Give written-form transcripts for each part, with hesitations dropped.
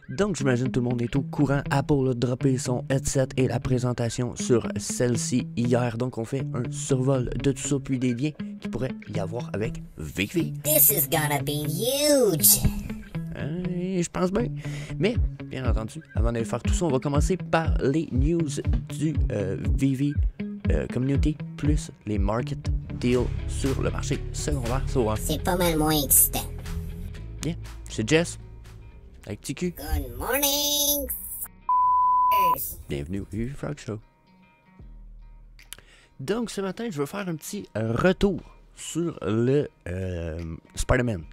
Donc j'imagine tout le monde est au courant. Apple a droppé son headset et la présentation sur celle-ci hier. Donc on fait un survol de tout ça, puis des liens qu'il pourrait y avoir avec Vivi. This is gonna be huge! Je pense bien. Mais, bien entendu, avant d'aller faire tout ça, on va commencer par les news du Vivi Community, plus les market deals sur le marché secondaire. C'est pas mal moins excitant. Bien, c'est Jess, avec TQ. Good morning! Bienvenue au Vivi Frog Show. Donc, ce matin, je veux faire un petit retour sur le Spider-Man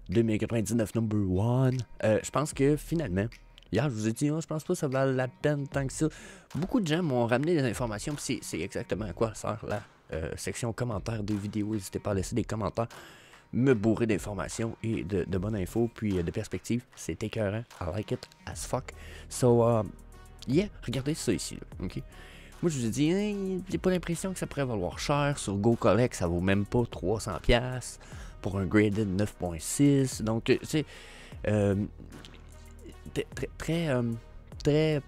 2099 #1. Je pense que finalement, hier je vous ai dit, je pense pas que ça vaut la peine tant que ça. Beaucoup de gens m'ont ramené des informations, puis c'est exactement à quoi sert la section commentaires des vidéos. N'hésitez pas à laisser des commentaires, me bourrer d'informations et de bonnes infos, puis de perspectives. C'est écœurant. I like it as fuck. So, yeah, regardez ça ici, là, ok? Moi, je vous ai dit, j'ai pas l'impression que ça pourrait valoir cher. Sur GoCollect, ça vaut même pas 300$ pour un graded 9.6. Donc, c'est très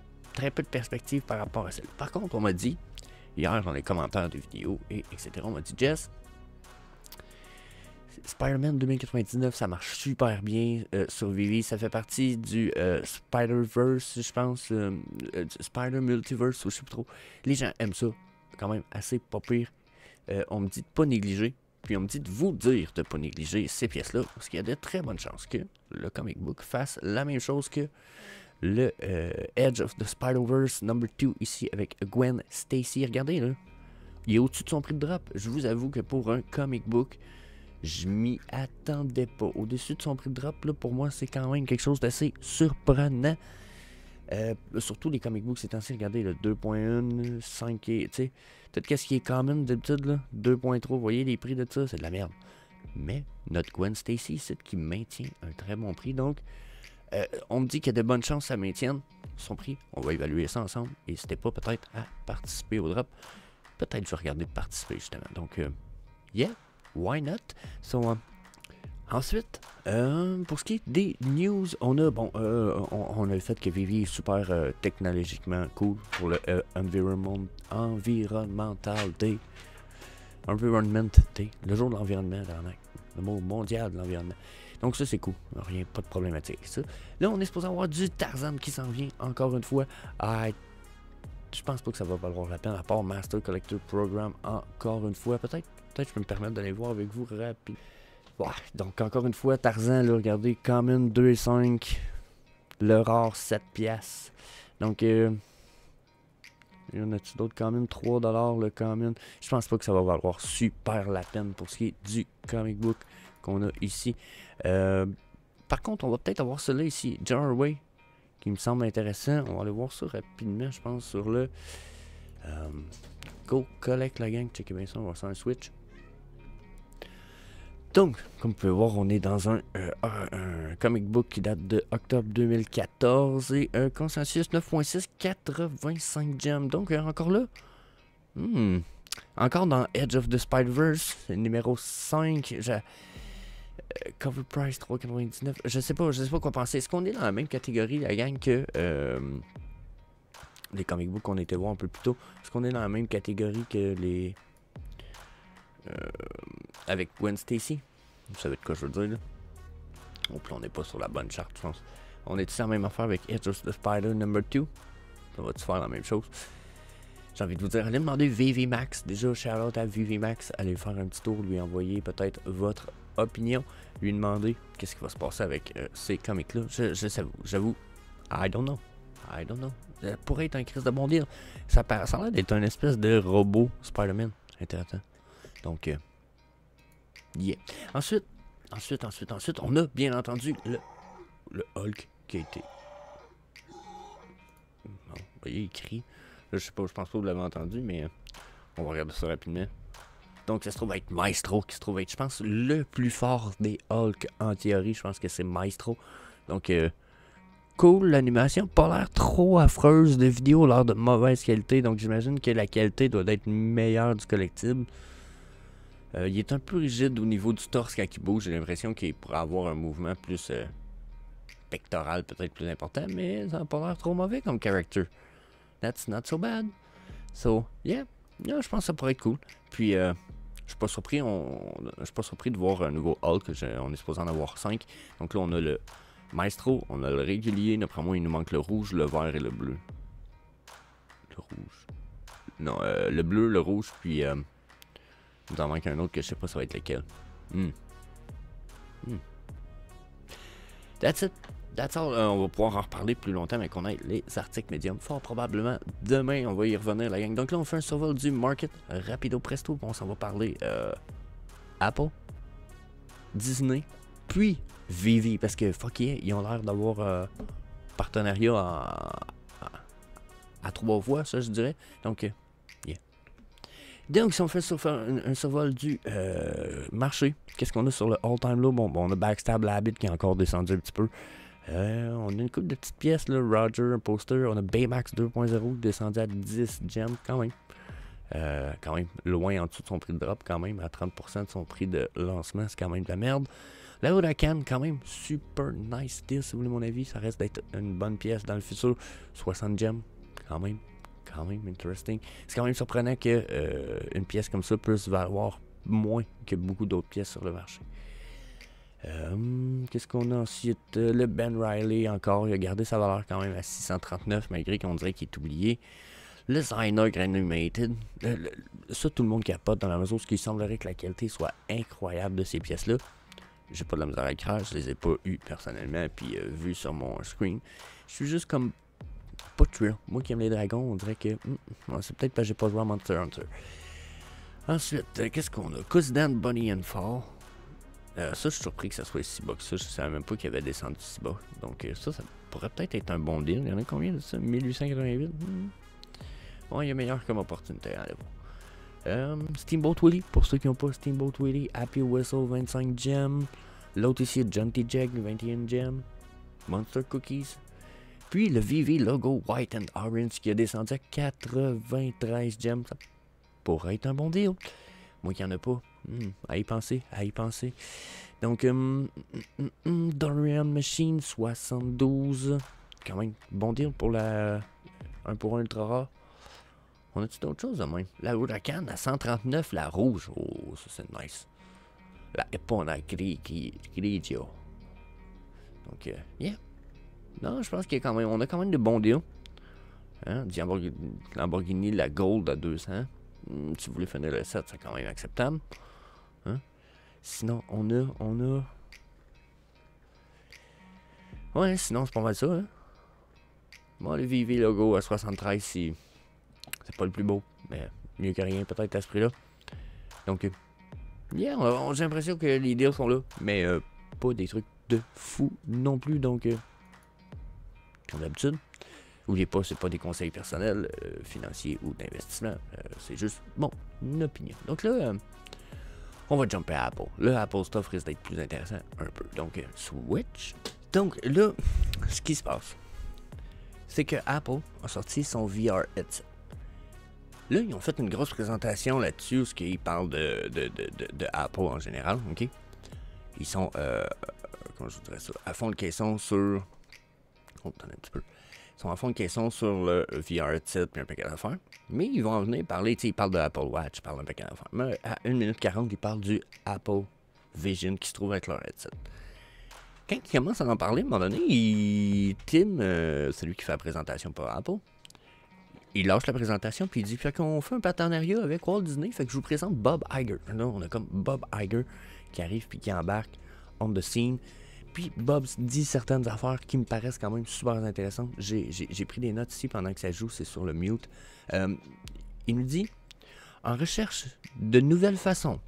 peu de perspective par rapport à ça. Par contre, on m'a dit, hier dans les commentaires de vidéos, etc., on m'a dit, Jess, Spider-Man 2099, ça marche super bien sur Vivi. Ça fait partie du Spider-Verse, je pense, Spider-Multiverse, ou je sais pas trop. Les gens aiment ça, quand même assez pas pire. On me dit de pas négliger, puis on me dit de vous dire de pas négliger ces pièces-là, parce qu'il y a de très bonnes chances que le comic book fasse la même chose que le Edge of the Spider-Verse #2 ici avec Gwen Stacy. Regardez là, il est au-dessus de son prix de drop. Je vous avoue que pour un comic book, je m'y attendais pas. Au-dessus de son prix de drop, là, pour moi, c'est quand même quelque chose d'assez surprenant. Surtout les comic books, c'est temps-ci, regardez, le 2.1, 5 et, tu sais, peut-être qu'est-ce qui est common d'habitude, là, 2.3, vous voyez les prix de ça, c'est de la merde. Mais notre Gwen Stacy, c'est qui maintient un très bon prix, donc on me dit qu'il y a de bonnes chances que ça maintienne son prix. On va évaluer ça ensemble, et n'hésitez pas peut-être à participer au drop. Peut-être je vais regarder de participer, justement. Donc, yeah, why not? So, ensuite, pour ce qui est des news, on a le fait que Vivi est super technologiquement cool pour le Environmental Day. Environment Day, le jour de l'environnement, le mot mondial de l'environnement. Donc ça c'est cool, rien, pas de problématique avec ça. Là on est supposé avoir du Tarzan qui s'en vient encore une fois. Je pense pas que ça va valoir la peine, à part Master Collector Program encore une fois. Peut-être je peux me permettre d'aller voir avec vous rapide. Ouais, donc encore une fois, Tarzan, là, regardez, Common 2,5, le rare 7$. Donc, il y en a-tu d'autres Common? 3$ le Common. Je pense pas que ça va valoir super la peine pour ce qui est du comic book qu'on a ici. Par contre, on va peut-être avoir celui-là ici, Jarway, qui me semble intéressant. On va aller voir ça rapidement, je pense, sur le Go Collect la gang. Checkez bien ça, on va faire un switch. Donc, comme vous pouvez voir, on est dans un comic book qui date de octobre 2014 et un consensus 9.6, 85 gems. Donc, encore là, encore dans Edge of the Spider-Verse, numéro 5, cover price 3,99. Je sais pas quoi penser. Est-ce qu'on est dans la même catégorie, la gang, que les comic books qu'on était voir un peu plus tôt? Est-ce qu'on est dans la même catégorie que les... avec Gwen Stacy? Vous savez de quoi je veux dire, là? On n'est pas sur la bonne charte, je pense. On est tous en même affaire avec Edge of the Spider #2. Ça va-tu faire la même chose? J'ai envie de vous dire, allez demander Vivi Max. Déjà, shout out à Vivi Max. Allez faire un petit tour, lui envoyer peut-être votre opinion. Lui demander qu'est-ce qui va se passer avec ces comics-là. J'avoue, I don't know. Ça pourrait être un crise de bon deal. Ça a l'air d'être une espèce de robot Spider-Man. Intéressant. Donc, yeah. Ensuite, on a bien entendu le Hulk qui a été... Bon, vous voyez, il crie. Là, je sais pas, je pense pas que vous l'avez entendu, mais on va regarder ça rapidement. Donc, ça se trouve être Maestro, qui se trouve être, je pense, le plus fort des Hulk en théorie. Je pense que c'est Maestro. Donc, cool, l'animation. Pas l'air trop affreuse de vidéo, l'air de mauvaise qualité. Donc, j'imagine que la qualité doit être meilleure du collectible. Il est un peu rigide au niveau du torse quand il bouge. J'ai l'impression qu'il pourrait avoir un mouvement plus pectoral peut-être plus important, mais ça n'a pas l'air trop mauvais comme character. That's not so bad. So, yeah, je pense que ça pourrait être cool. Puis, je suis pas surpris de voir un nouveau Hulk. On est supposé en avoir 5. Donc là, on a le Maestro, on a le régulier. D'après moi, il nous manque le rouge, le vert et le bleu. Le rouge. Non, le bleu, le rouge, puis il nous en manque un autre que je sais pas ça va être lequel. That's it. That's all. On va pouvoir en reparler plus longtemps, mais qu'on ait les articles médiums. Fort probablement demain, on va y revenir, la gang. Donc là, on fait un survol du market rapido presto. On s'en va parler Apple, Disney, puis Vivi. Parce que fuck yeah, ils ont l'air d'avoir partenariat à 3 voix, ça je dirais. Donc, yeah. Donc, si on fait un survol du marché, qu'est-ce qu'on a sur le all-time low? Bon, on a Backstab Labbit qui est encore descendu un petit peu. On a une couple de petites pièces, là, Roger, un poster. On a Baymax 2.0 descendu à 10 gems quand même. Quand même loin en dessous de son prix de drop, quand même, à 30% de son prix de lancement, c'est quand même de la merde. La Huracan, quand même, super nice deal, si vous voulez mon avis. Ça reste d'être une bonne pièce dans le futur. 60 gems, quand même interesting. C'est quand même surprenant que une pièce comme ça puisse valoir moins que beaucoup d'autres pièces sur le marché. Qu'est-ce qu'on a ensuite? Le Ben Riley encore, il a gardé sa valeur quand même à 639 malgré qu'on dirait qu'il est oublié. Le Zynog Animated, ça tout le monde capote dans la mesure où il semblerait que la qualité soit incroyable de ces pièces-là. J'ai pas de la misère à crash, je les ai pas eues personnellement, puis vu sur mon screen. Je suis juste comme pas thrill. Moi qui aime les dragons, on dirait que c'est peut-être parce que j'ai pas joué à Monster Hunter. Ensuite, qu'est-ce qu'on a? Cousin Bunny and Fall. Ça, je suis surpris que ça soit si bas que ça. Je savais même pas qu'il avait descendu si bas. Donc, ça pourrait peut-être être un bon deal. Il y en a combien de ça? 1888? Bon, il y a meilleur comme opportunité. Allez voir. Steamboat Willie, pour ceux qui n'ont pas Steamboat Willie. Happy Whistle, 25 gems. L'autre ici, Junty Jack, 21 gems. Monster Cookies. Puis le VV logo White and Orange qui a descendu à 93 gems. Ça pourrait être un bon deal. Moi qui en a pas. À y penser. Donc, Dorian Machine, 72. Quand même, bon deal pour la 1 pour 1 ultra rare. On a-tu d'autres choses de même? La Huracan à 139, la rouge. Oh, ça c'est nice. La Epona Grigio. Donc, yeah. Non, je pense qu'il y a quand même, on a quand même de bons deals. Hein? Lamborghini, la Gold à 200. Si vous voulez finir le set, c'est quand même acceptable. Hein? Sinon, on a... Ouais, sinon, c'est pas mal ça. Hein? Bon, le VV logo à 73, c'est pas le plus beau. Mais mieux que rien, peut-être, à ce prix-là. Donc, yeah, j'ai l'impression que les deals sont là. Mais pas des trucs de fou non plus. Donc, comme d'habitude, n'oubliez pas, c'est pas des conseils personnels, financiers ou d'investissement. C'est juste, bon, une opinion. Donc là, on va jumper à Apple. Le Apple Stuff risque d'être plus intéressant un peu. Donc, switch. Donc là, ce qui se passe, c'est que Apple a sorti son VR headset. Là, ils ont fait une grosse présentation là-dessus, où ils parlent de Apple en général, ok? Ils sont, comment je dirais ça, à fond de caisson sur... Oh, attendez un petit peu. Ils sont à fond de caisson sur le VR headset et un paquet d'affaires. Mais ils vont en venir parler, tu sais, ils parlent de Apple Watch, ils parlent d'un paquet d'affaires. Mais à 1 minute 40, ils parlent du Apple Vision qui se trouve avec leur headset. Quand ils commencent à en parler, à un moment donné, Tim, celui qui fait la présentation pour Apple, il lâche la présentation puis il dit, fait qu'on fait un partenariat avec Walt Disney, fait que je vous présente Bob Iger. Là, on a comme Bob Iger qui arrive puis qui embarque on the scene. Puis Bob dit certaines affaires qui me paraissent quand même super intéressantes. J'ai pris des notes ici pendant que ça joue, c'est sur le mute. Il nous dit, en recherche de nouvelles façons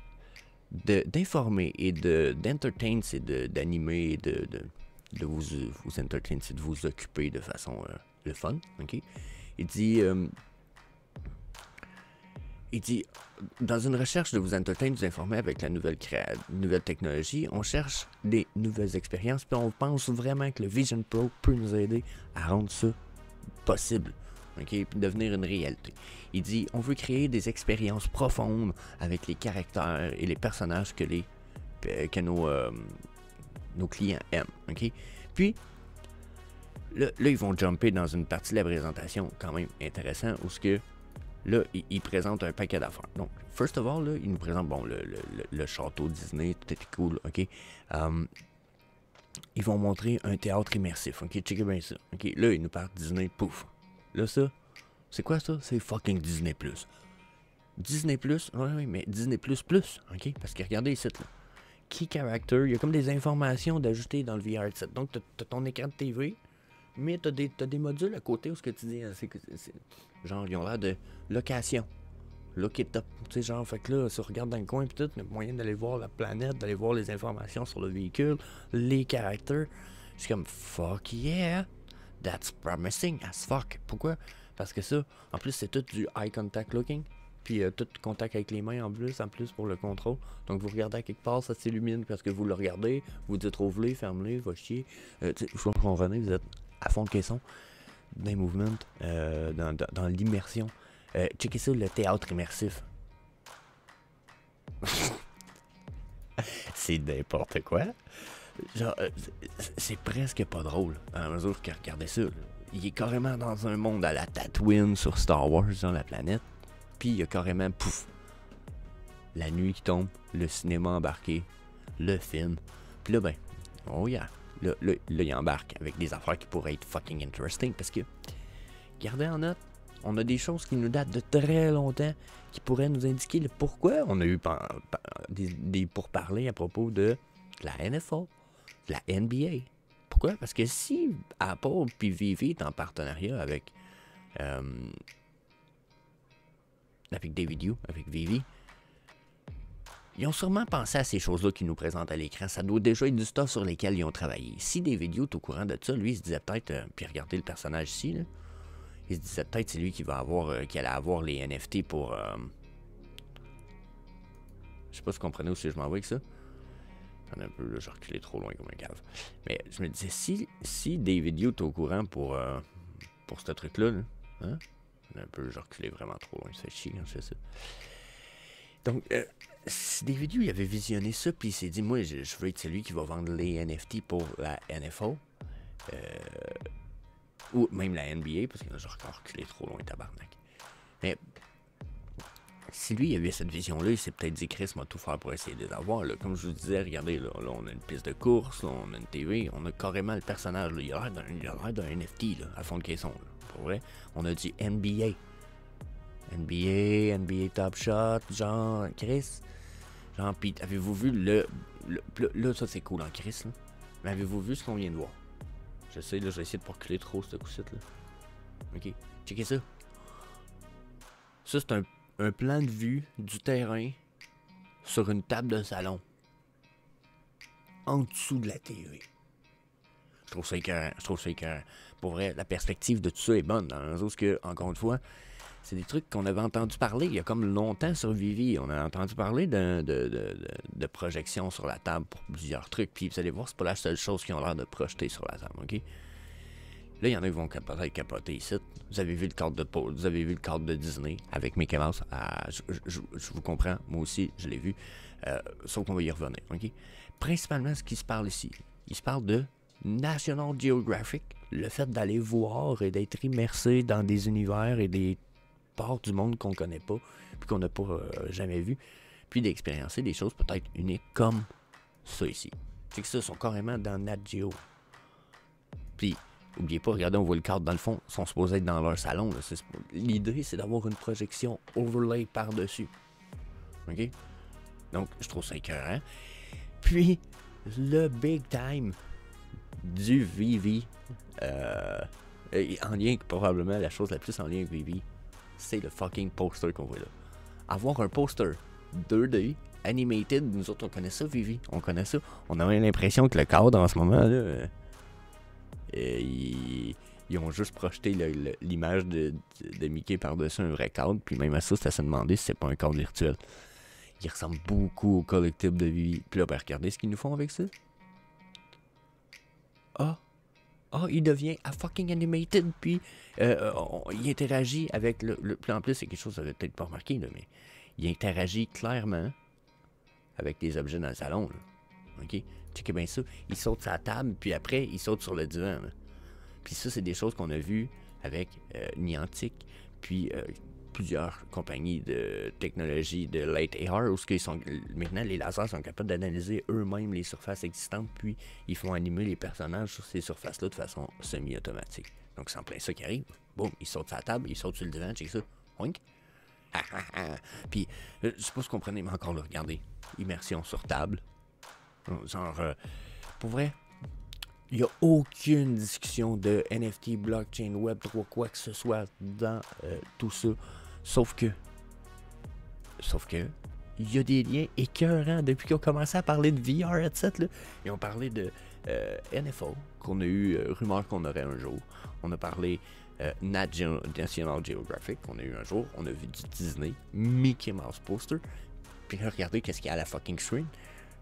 d'informer et d'entertain, c'est d'animer et de vous entertain, c'est de vous occuper de façon le fun, ok? Il dit, dans une recherche de vous entertain, vous informer avec la nouvelle technologie, on cherche des nouvelles expériences, puis on pense vraiment que le Vision Pro peut nous aider à rendre ça possible, ok, puis devenir une réalité. Il dit, on veut créer des expériences profondes avec les caractères et les personnages que nos clients aiment, ok? Puis, là, ils vont jumper dans une partie de la présentation quand même intéressant où ce que là, ils présentent un paquet d'affaires. Donc, first of all, là, ils nous présentent bon, le château Disney, tout était cool, ok. Ils vont montrer un théâtre immersif, ok, checkez bien ça. Ok, là, ils nous parlent Disney, pouf. Là, ça, c'est quoi ça? C'est fucking Disney+. Disney+, oui, mais Disney++, ok, parce que regardez ici, là. Key character, il y a comme des informations d'ajouter dans le VR set. Donc, t'as ton écran de TV, mais t'as des modules à côté où ce que tu dis, genre, ils ont l'air de location. Look it up. Tu sais, genre, fait que là, si on regarde dans le coin, pis tout, il y a moyen d'aller voir la planète, d'aller voir les informations sur le véhicule, les caractères. Je suis comme, fuck yeah, that's promising as fuck. Pourquoi? Parce que ça, en plus, c'est tout du eye contact looking. Puis tout contact avec les mains en plus pour le contrôle. Donc vous regardez à quelque part, ça s'illumine parce que vous le regardez, vous dites ouvre-les, ferme-les, va chier. Je vous comprenez, vous êtes à fond de caisson dans les movements, dans l'immersion. Checkez ça, le théâtre immersif. C'est n'importe quoi. Genre, c'est presque pas drôle à mesure que regardez ça. Là. Il est carrément dans un monde à la Tatooine sur Star Wars, dans la planète. Puis il y a carrément, pouf, la nuit qui tombe, le cinéma embarqué, le film. Puis là, ben, oh yeah, là, il embarque avec des affaires qui pourraient être fucking interesting. Parce que, gardez en note, on a des choses qui nous datent de très longtemps, qui pourraient nous indiquer le pourquoi on a eu des pourparlers à propos de la NFL, de la NBA. Pourquoi? Parce que si Apple puis Vivi est en partenariat avec David Yu, avec Vivi, ils ont sûrement pensé à ces choses-là qu'ils nous présentent à l'écran. Ça doit déjà être du stuff sur lesquels ils ont travaillé. Si David Yu est au courant de ça, lui, il se disait peut-être, puis regardez le personnage ici, là, il se disait peut-être c'est lui qui allait avoir les NFT pour... Je sais pas si vous comprenez où si je m'en vais avec ça. Attendez un peu, là, j'ai reculé trop loin comme un cave. Mais je me disais, si David Yu est au courant pour ce truc-là, là, hein? Un peu, j'ai reculé vraiment trop loin, c'est chier quand je fais ça. Donc, si David Yu il avait visionné ça, puis il s'est dit, moi, je veux être celui qui va vendre les NFT pour la NFL, ou même la NBA, parce que là, j'ai encore reculé trop loin, tabarnak. Mais, si lui, il avait cette vision-là, il s'est peut-être dit, Chris m'a tout faire pour essayer de les avoir. Là. Comme je vous disais, regardez, là, on a une piste de course, là, on a une TV, on a carrément le personnage, là, il a l'air d'un NFT, là, à fond de caisson, là. Pour vrai, on a du NBA, Top Shot, genre, Chris, genre, pis avez-vous vu là, ça c'est cool en Chris, là, mais avez-vous vu ce qu'on vient de voir? Je sais, là, j'ai essayé de pas reculer trop, ce coup-ci, là. Ok, checkez ça. Ça, c'est un plan de vue du terrain sur une table de salon, en dessous de la TV. Je trouve ça écœurant. Pour vrai, la perspective de tout ça est bonne. Dans le sens que, encore une fois, c'est des trucs qu'on avait entendu parler il y a comme longtemps sur Vivi. On a entendu parler de projection sur la table pour plusieurs trucs. Puis vous allez voir, c'est pas la seule chose qu'ils ont l'air de projeter sur la table, ok? Là, il y en a qui vont peut-être capoter ici. Vous avez vu le cadre de Paul, vous avez vu le cadre de Disney avec Mickey Mouse. Je vous comprends, moi aussi, je l'ai vu. Sauf qu'on va y revenir, ok? Principalement, ce qui se parle ici, il se parle de National Geographic, le fait d'aller voir et d'être immersé dans des univers et des parts du monde qu'on connaît pas, puis qu'on n'a pas jamais vu, puis d'expériencer des choses peut-être uniques comme ça ici. C'est que ça, sont carrément dans Nat Geo. Puis, oubliez pas, regardez, on voit le cadre dans le fond, ils sont supposés être dans leur salon. L'idée, c'est d'avoir une projection overlay par-dessus. OK? Donc, je trouve ça écœurant. Puis, le big time du Vivi, en lien avec probablement la chose la plus en lien avec Vivi, c'est le fucking poster qu'on voit là. Avoir un poster 2D, animated, nous autres on connaît ça, Vivi, on connaît ça. On a l'impression que le cadre en ce moment là, ils ont juste projeté l'image de Mickey par-dessus un vrai cadre, puis même à ça, c'est à se demander si c'est pas un cadre virtuel. Il ressemble beaucoup au collectible de Vivi. Puis là, ben, regardez ce qu'ils nous font avec ça. Il devient à fucking animated, puis il interagit avec le en plus, c'est quelque chose que vous n'avez peut-être pas remarqué, là, mais il interagit clairement avec des objets dans le salon, là. OK? Checkez bien ça. Il saute sur la table, puis après, il saute sur le divan, là. Puis ça, c'est des choses qu'on a vues avec Niantic, puis plusieurs compagnies de technologie de Late AR, où maintenant les lasers sont capables d'analyser eux-mêmes les surfaces existantes, puis ils font animer les personnages sur ces surfaces-là de façon semi-automatique. Donc c'est en plein ça qui arrive. Boum, ils sautent sur la table, ils sautent sur le divan, check ça. Oink. Puis, je sais pas si vous comprenez, mais encore là, regardez. Immersion sur table. Genre, pour vrai, il n'y a aucune discussion de NFT, blockchain, Web3, quoi que ce soit dans tout ça. Sauf que, il y a des liens écœurants depuis qu'ils ont commencé à parler de VR, etc. Là. Ils ont parlé de NFO, qu'on a eu rumeur qu'on aurait un jour. On a parlé National Geographic, qu'on a eu un jour. On a vu du Disney, Mickey Mouse poster. Puis là, regardez qu'est-ce qu'il y a à la fucking screen.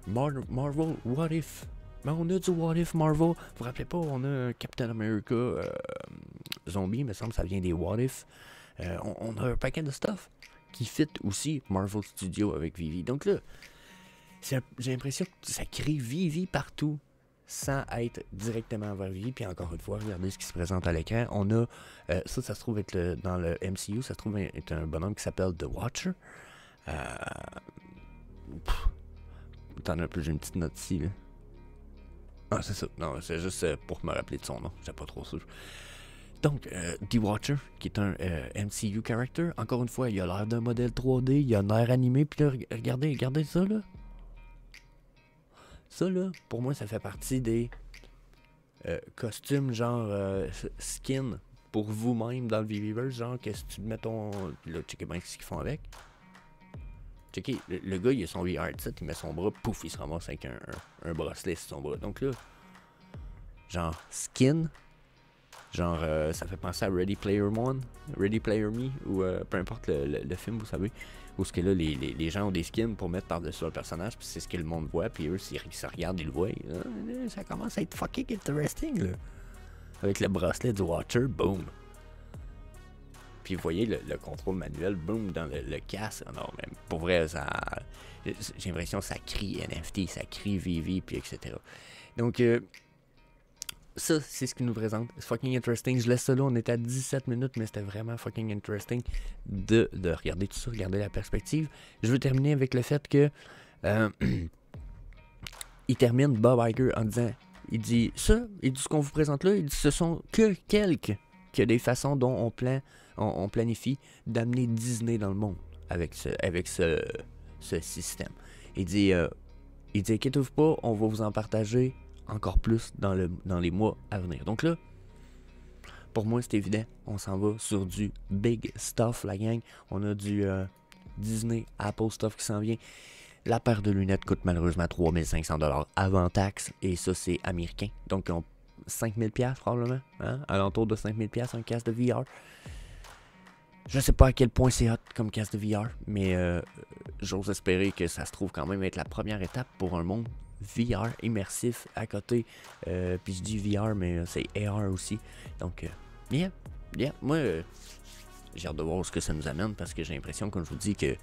Marvel, What If. Ben, on a du What If Marvel. Vous vous rappelez pas, on a un Captain America zombie, il me semble que ça vient des What If. On a un paquet de stuff qui fit aussi Marvel Studios avec Vivi. Donc là, j'ai l'impression que ça crée Vivi partout sans être directement vers Vivi. Puis encore une fois, regardez ce qui se présente à l'écran. On a, ça se trouve être dans le MCU, ça se trouve être un bonhomme qui s'appelle The Watcher. Attends un peu, j'ai une petite note ici, là. Ah, c'est ça. Non, c'est juste pour me rappeler de son nom. J'étais pas trop sûr. Donc, The Watcher, qui est un MCU character, encore une fois, il a l'air d'un modèle 3D, il a un air animé, puis là, regardez ça, là. Ça, là, pour moi, ça fait partie des costumes, genre, skin, pour vous-même dans le Viviverse, genre, que si tu mets ton... Là, checkez bien ce qu'ils font avec. Checkez, le gars, il a son VR, il met son bras, pouf, il se ramasse avec un bracelet sur son bras. Donc là, genre, skin... Genre, ça fait penser à Ready Player One, Ready Player Me, ou peu importe le film, vous savez, où ce que là, les gens ont des skins pour mettre par-dessus leur personnage, puis c'est ce que le monde voit, puis eux, s'ils se regardent, ils le voient. Ça commence à être fucking interesting, là. Avec le bracelet du Watcher, boom. Puis vous voyez le contrôle manuel, boom, dans le casque. Non, mais pour vrai, ça... J'ai l'impression que ça crie NFT, ça crie Vivi, puis etc. Donc... ça, c'est ce qu'il nous présente. C'est fucking interesting. Je laisse ça là. On était à 17 minutes, mais c'était vraiment fucking interesting de regarder tout ça, regarder la perspective. Je veux terminer avec le fait que il termine Bob Iger en disant, il dit ça, il dit ce qu'on vous présente là, il dit ce sont que quelques des façons dont on planifie d'amener Disney dans le monde avec ce système. Il dit inquiétez-vous pas, on va vous en partager encore plus dans les mois à venir. Donc là, pour moi, c'est évident. On s'en va sur du big stuff, la gang. On a du Disney, Apple stuff qui s'en vient. La paire de lunettes coûte malheureusement 3500$ avant taxe. Et ça, c'est américain. Donc, 5000$ probablement. Hein? Alentour de 5000$ un casque de VR. Je sais pas à quel point c'est hot comme casque de VR. Mais j'ose espérer que ça se trouve quand même être la première étape pour un monde VR immersif à côté. Puis je dis VR, mais c'est AR aussi. Donc, moi, j'ai hâte de voir ce que ça nous amène parce que j'ai l'impression, comme je vous dis, qu'ils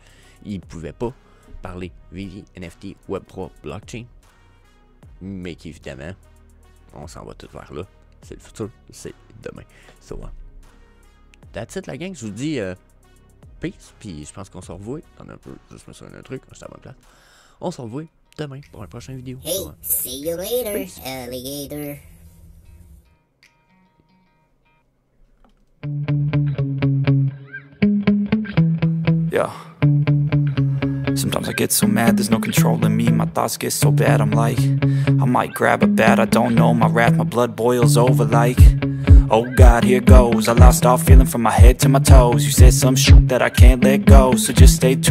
ne pouvaient pas parler Vivi, NFT, Web3, blockchain. Mais qu'évidemment, on s'en va tout vers là. C'est le futur, c'est demain. So, that's it, la gang. Je vous dis peace. Puis je pense qu'on se revoit. Attendez un peu, juste me souviens d'un truc. Je suis à ma place. On se revoit demain pour une prochaine vidéo. Hey, see you later, alligator. Yeah. Sometimes I get so mad, there's no controlling me. My thoughts get so bad, I'm like, I might grab a bat, I don't know. My wrath, my blood boils over like, oh God, here goes. I lost all feeling from my head to my toes. You said some shit that I can't let go, so just stay tuned.